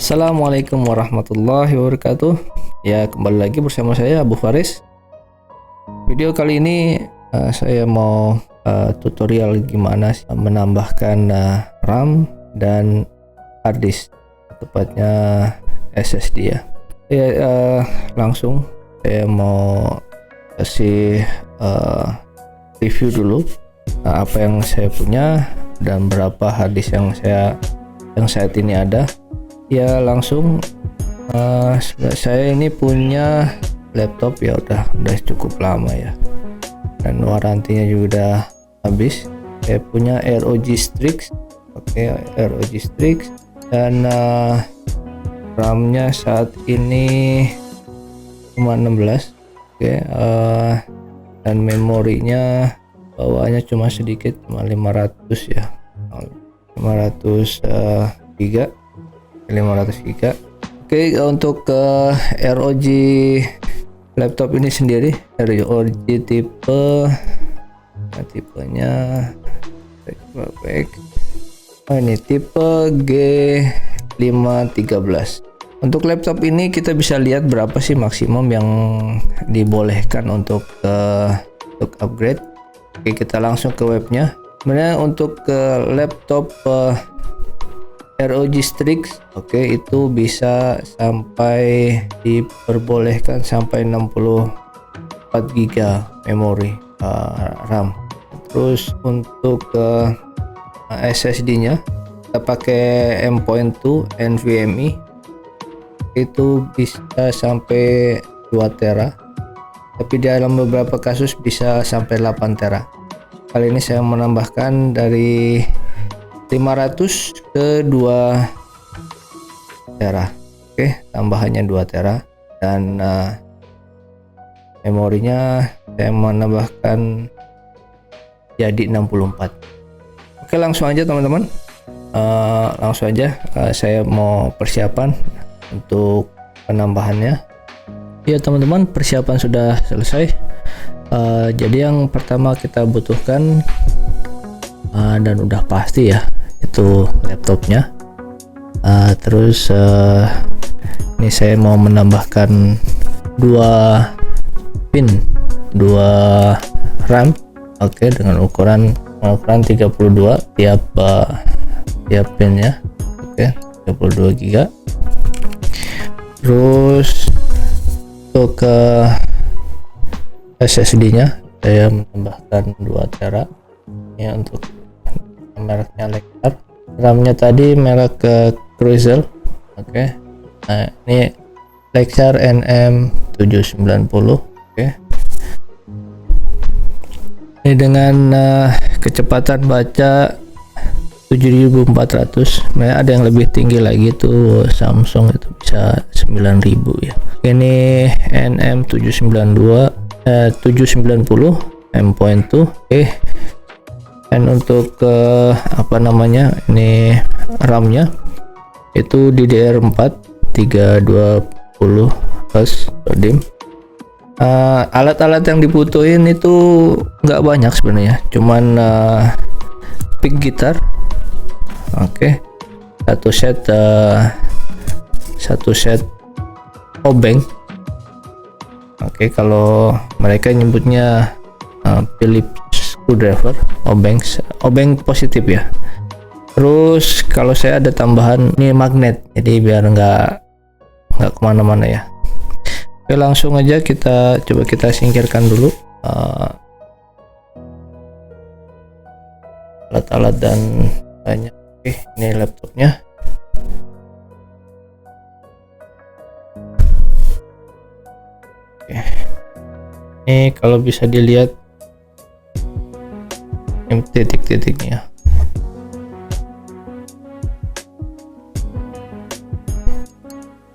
Assalamualaikum warahmatullahi wabarakatuh. Ya, kembali lagi bersama saya Abu Faris. Video kali ini saya mau tutorial gimana sih menambahkan RAM dan hard disk, tepatnya SSD ya. Langsung saya mau kasih review dulu apa yang saya punya dan berapa hard disk yang saat ini ada. Ya, langsung saya ini punya laptop ya udah cukup lama ya, dan warantinya juga udah habis. Saya punya ROG Strix, ROG Strix, dan RAM-nya saat ini cuma 16, dan memorinya bawaannya cuma sedikit, cuma 500 ya, 500 GB. Untuk ROG laptop ini sendiri ROG tipenya ini tipe G513. Untuk laptop ini kita bisa lihat berapa sih maksimum yang dibolehkan untuk upgrade. Kita langsung ke webnya. Sebenarnya untuk laptop ROG Strix itu bisa sampai diperbolehkan sampai 64 GB memori RAM. Terus untuk SSD-nya kita pakai M.2 NVMe, itu bisa sampai 2 tera, tapi dalam beberapa kasus bisa sampai 8 tera. Kali ini saya menambahkan dari 500 ke 2 tera. Tambahannya 2 tera, dan memorinya saya menambahkan jadi 64. Langsung aja teman-teman, langsung aja saya mau persiapan untuk penambahannya. Ya teman-teman, persiapan sudah selesai. Jadi yang pertama kita butuhkan dan udah pasti ya, itu laptopnya. Terus ini saya mau menambahkan 2 pin, 2 RAM, dengan ukuran 32 tiap pinnya, 32 GB. Terus untuk SSD-nya saya menambahkan 2 tera ya, untuk mereknya Lexar. RAM-nya tadi merek Crucial. Nah, ini Lexar NM790. Ini dengan kecepatan baca 7400. Nah, ada yang lebih tinggi lagi tuh, Samsung itu bisa 9000 ya. Ini NM790 M.2. Dan untuk ini RAM-nya itu DDR4 320 DIMM. Alat-alat yang dibutuhin itu nggak banyak sebenarnya, cuman pick gitar, satu set obeng. Kalau mereka nyebutnya Philips screwdriver, obeng positif ya. Terus kalau saya ada tambahan ini magnet, jadi biar nggak kemana-mana ya. Langsung aja kita singkirkan dulu alat-alat dan banyak. Ini laptopnya. Ini kalau bisa dilihat titik-titiknya.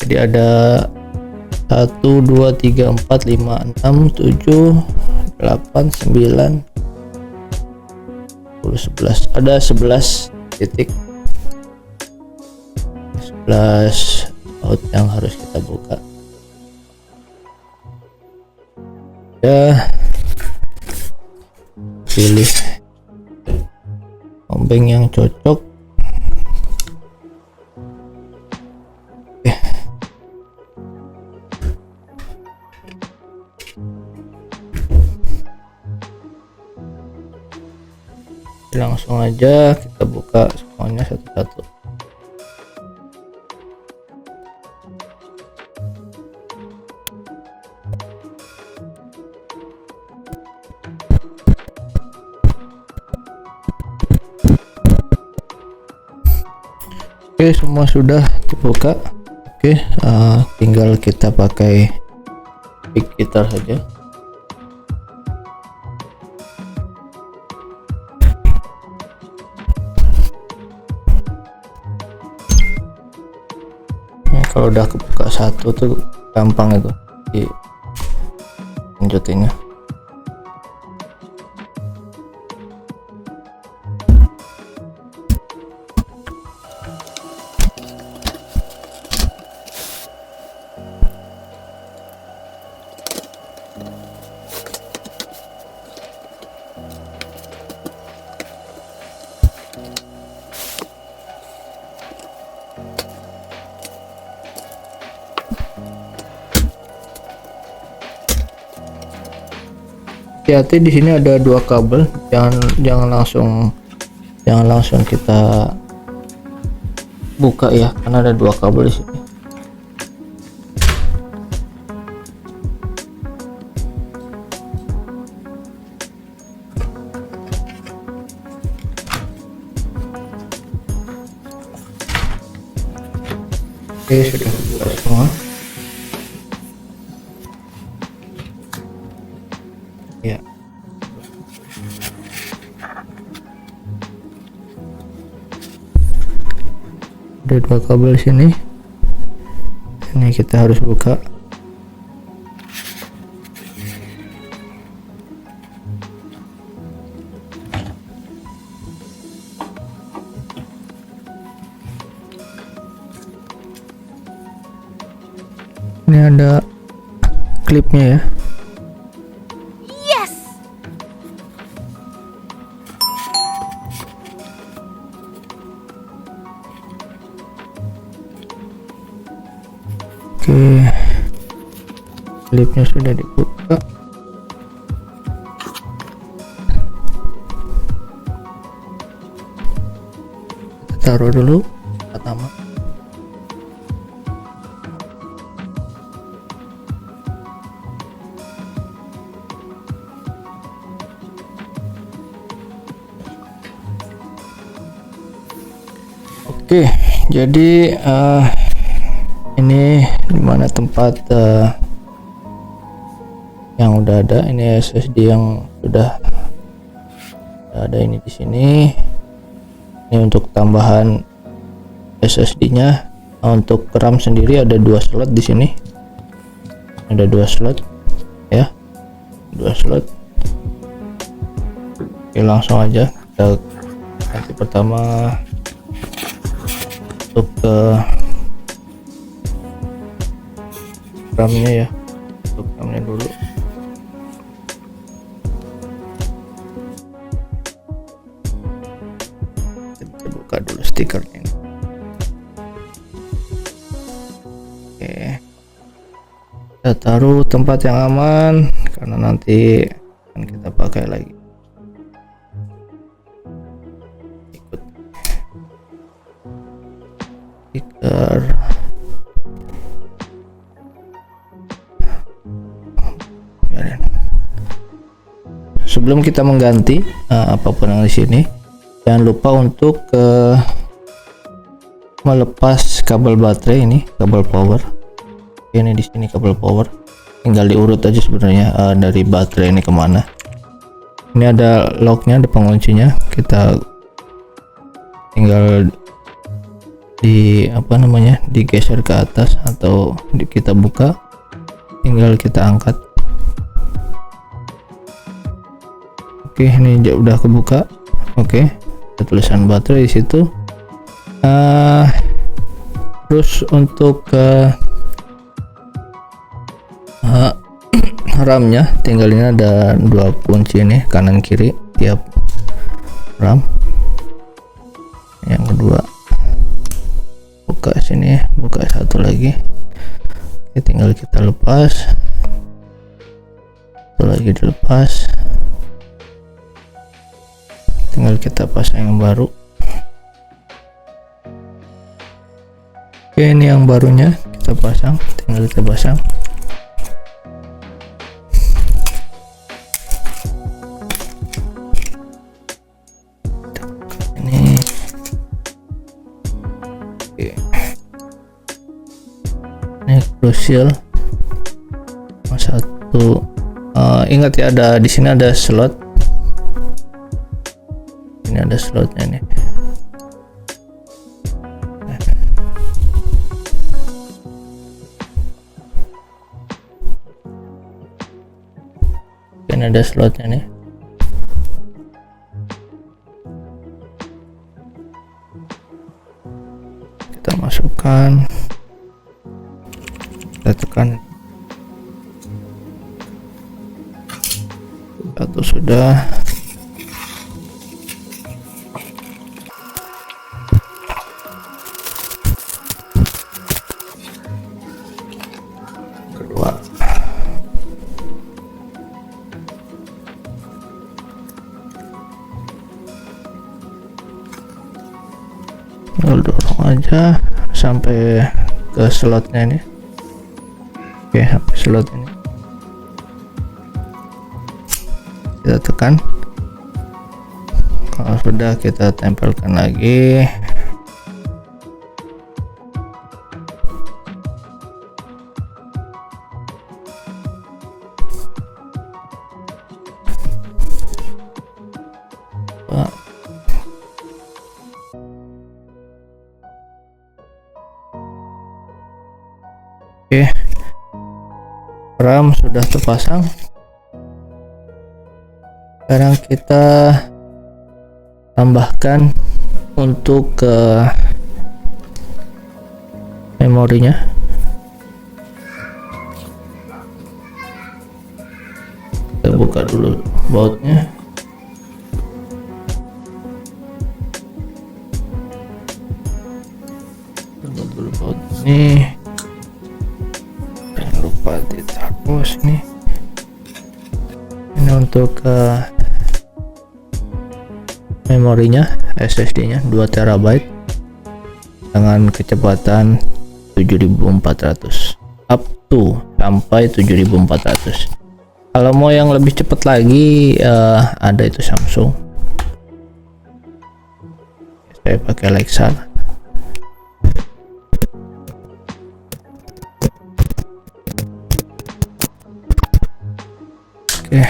Jadi ada 1 2 3 4 5 6 7 8 9 10 11, ada 11 titik, 11 out yang harus kita buka ya. Pilih obeng yang cocok. Langsung aja kita buka semuanya satu-satu. Oke, semua sudah dibuka. Oke, tinggal kita pakai pick gitar saja. Kalau udah kebuka satu tuh gampang itu di lanjutinnya. Hati-hati, di sini ada dua kabel, jangan langsung kita buka ya, karena ada dua kabel di sini. Oke, sudah buka semua. Ya. Ada dua kabel sini. Ini kita harus buka. Ini ada klipnya ya. Oke, klipnya sudah dibuka. Kita taruh dulu pertama. Oke, jadi ini dimana tempat yang udah ada. Ini SSD yang sudah ada ini di sini. Ini untuk tambahan SSD-nya. Untuk RAM sendiri ada dua slot di sini. Ada dua slot ya, dua slot. Oke, langsung aja kita ganti pertama untuk RAM-nya ya, untuk RAM-nya dulu. Kita buka dulu stikernya ini. Oke, kita taruh tempat yang aman karena nanti akan kita pakai lagi. Ikut stiker. Sebelum kita mengganti apapun yang di sini, jangan lupa untuk melepas kabel baterai ini, kabel power. Ini di sini kabel power. Tinggal diurut aja sebenarnya dari baterai ini kemana. Ini ada locknya, ada penguncinya. Kita tinggal digeser ke atas atau kita buka. Tinggal kita angkat. Oke, ini udah kebuka. Oke, ada tulisan baterai di situ. Terus untuk RAM-nya, tinggal ini ada dua kunci ini, kanan kiri tiap RAM. Yang kedua buka sini, buka satu lagi. Oke, tinggal kita lepas. Satu lagi dilepas. tinggal kita pasang yang baru. Oke, ini yang barunya kita pasang, tinggal kita pasang. Ini oke. Ini crucial satu. Ingat ya, ada di sini ada slot. Ini ada slotnya nih. Ini ada slotnya nih. Kita masukkan, kita tekan. Satu sudah. Kedua. Dorong aja sampai ke slotnya ini. Oke, sampai slot ini kita tekan. Kalau sudah, kita tempelkan lagi. Oke, RAM sudah terpasang. Sekarang kita tambahkan untuk memorinya. Kita buka dulu bautnya. Buka dulu baut ini. Jangan lupa ditaruh sini. Ini untuk memorinya, SSD-nya 2 TB dengan kecepatan 7400 up to sampai 7400. Kalau mau yang lebih cepat lagi, ada itu Samsung. Saya pakai Lexar. Oke.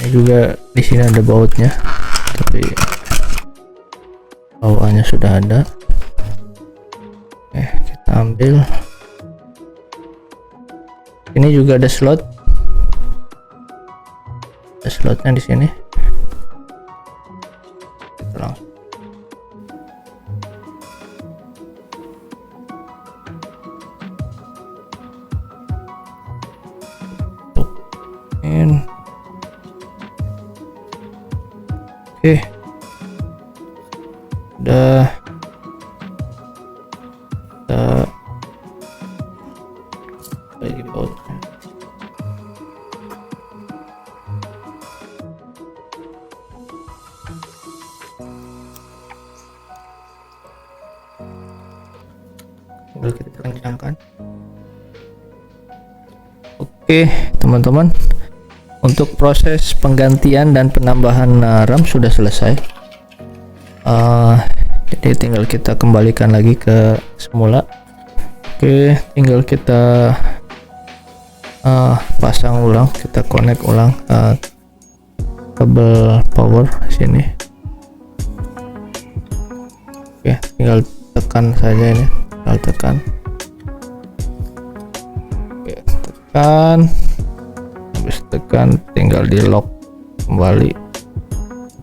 Ini juga di sini ada bautnya, tapi bawaannya sudah ada. Oke, kita ambil. Ini juga ada slot. Ada slotnya di sini. Kita langsung. Oke, udah lagi bautnya. Udah kita kencangkan. Oke, teman-teman. Untuk proses penggantian dan penambahan RAM sudah selesai. Jadi tinggal kita kembalikan lagi ke semula. Oke, tinggal kita pasang ulang, kita connect ulang kabel power sini. Oke, tinggal tekan saja ini, tinggal tekan. Oke, tekan. Habis tekan tinggal di lock kembali.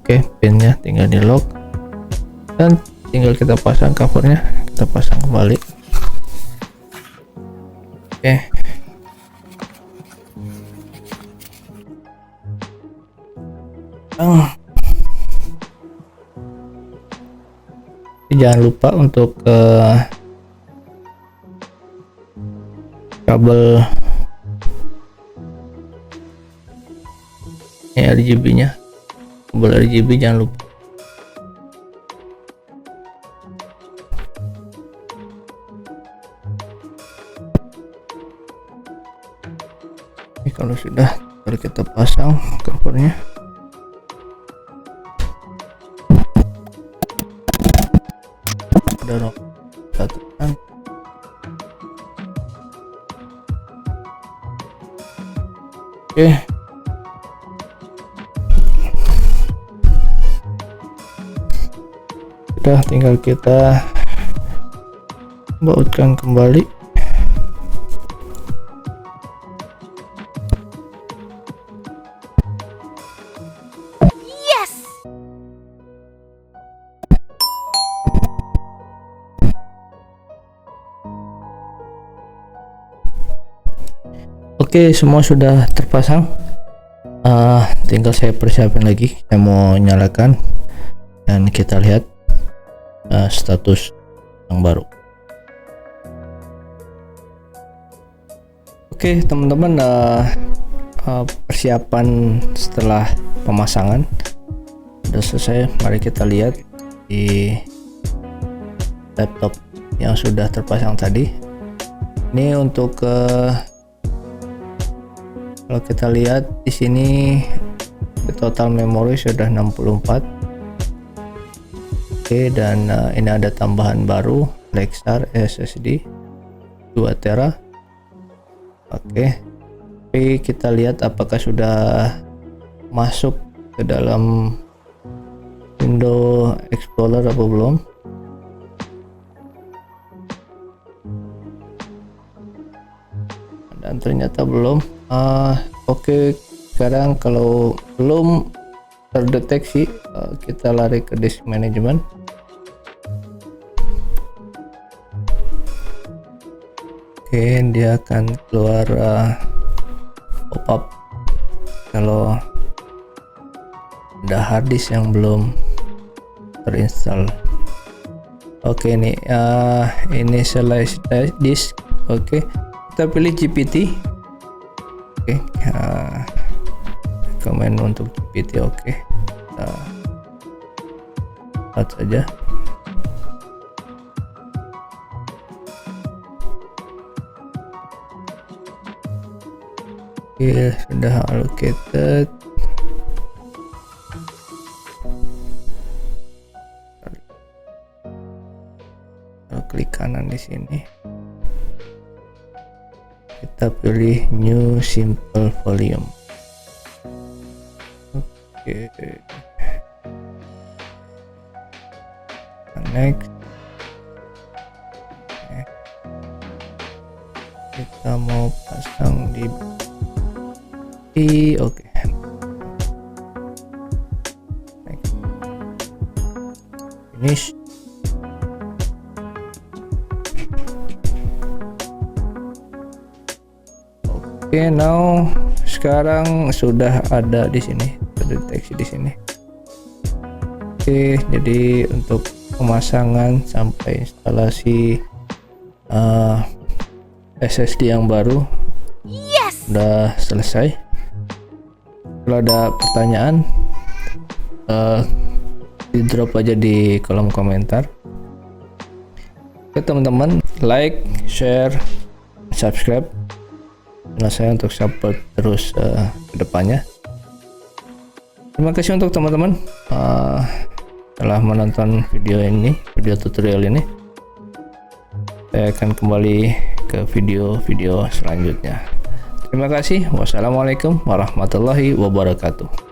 Oke, pinnya tinggal di lock dan tinggal kita pasang covernya, kita pasang kembali. Oke, jangan lupa untuk kabel RGB nya tombol RGB jangan lupa. Ini kalau sudah, baru kita pasang covernya. Udah satu kan. Oke. Sudah, tinggal kita bautkan kembali. Oke, semua sudah terpasang. Tinggal saya persiapkan lagi. Saya mau nyalakan dan kita lihat status yang baru. Oke teman-teman, persiapan setelah pemasangan sudah selesai. Mari kita lihat di laptop yang sudah terpasang tadi. Ini untuk kalau kita lihat di sini total memori sudah 64. Oke, dan ini ada tambahan baru Lexar SSD 2 TB. Oke. Tapi kita lihat apakah sudah masuk ke dalam Windows Explorer atau belum. Dan ternyata belum. Oke, sekarang kalau belum terdeteksi, kita lari ke disk management. Oke, dia akan keluar pop-up kalau ada hard disk yang belum terinstall. Oke, ini initialize disk. Oke, kita pilih GPT. Oke, rekomend untuk GPT. Oke, kita lihat saja. Oke, sudah allocated. Klik kanan di sini. Kita pilih new simple volume. Oke. Next. Kita mau pasang di oke. Next. Finish. Oke, now sekarang sudah ada di sini, terdeteksi di sini. Oke, jadi untuk pemasangan sampai instalasi SSD yang baru udah selesai. Kalau ada pertanyaan, di drop aja di kolom komentar. Oke teman-teman, like, share, subscribe channel saya untuk support terus ke depannya. Terima kasih untuk teman-teman telah menonton video ini, video tutorial ini. Saya akan kembali ke video-video selanjutnya. Terima kasih. Wassalamualaikum warahmatullahi wabarakatuh.